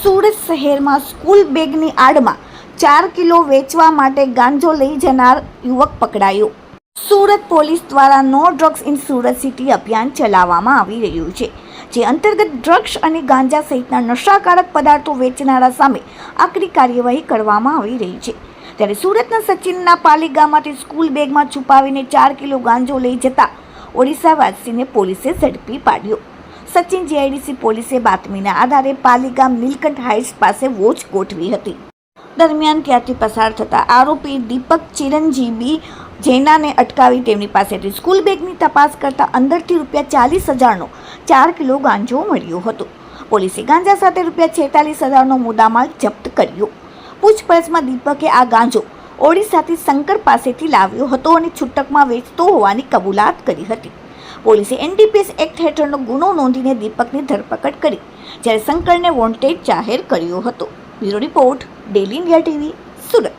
સુરત શહેરમાં school બેગની આડમાં 4 kilo વેચવા માટે ગાંજો લઈ જનાર યુવક પકડાયો। સુરત પોલીસ દ્વારા no drugs in Surat city અભિયાન ચલાવવામાં આવી રહ્યું છે, જે અંતર્ગત ડ્રગ્સ અને ગાંજા સહિતના નશાકારક પદાર્થો વેચનારા સામે આકરી કાર્યવાહી કરવામાં આવી રહી છે। ત્યારે સુરતના સચિનના પાલી ગામમાંથી સ્કૂલ બેગમાં છુપાવીને 4 કિલો ગાંજો લઈ જતા ઓડિશાવાસીને પોલીસે ઝડપી પાડ્યો। સચિન જીઆઈડીસી પોલીસે બાતમીના આધારે પાલી ગામ નીલકંઠ હાઇટ્સ પાસે વોચ ગોઠવી હતી। દરમિયાન ત્યાંથી પસાર થતા આરોપી દીપક ચિરંજીવી જૈનાને અટકાવી તેમની પાસેથી સ્કૂલ બેગની તપાસ કરતા અંદરથી ₹40,000નો 4 કિલો ગાંજો મળ્યો હતો। પોલીસે ગાંજા સાથે ₹46,000નો મુદ્દામાલ જપ્ત કર્યો। પૂછપરછમાં દીપકે આ ગાંજો ઓડિશાથી શંકર પાસેથી લાવ્યો હતો અને છૂટકમાં વેચતો હોવાની કબૂલાત કરી હતી। પોલીસે એનડીપીએસ એક્ટ હેઠળનો ગુનો નોંધીને દીપકની ધરપકડ કરી, જ્યારે શંકરને વોન્ટેડ જાહેર કર્યો હતો। Bureau report, daily India TV, Surat.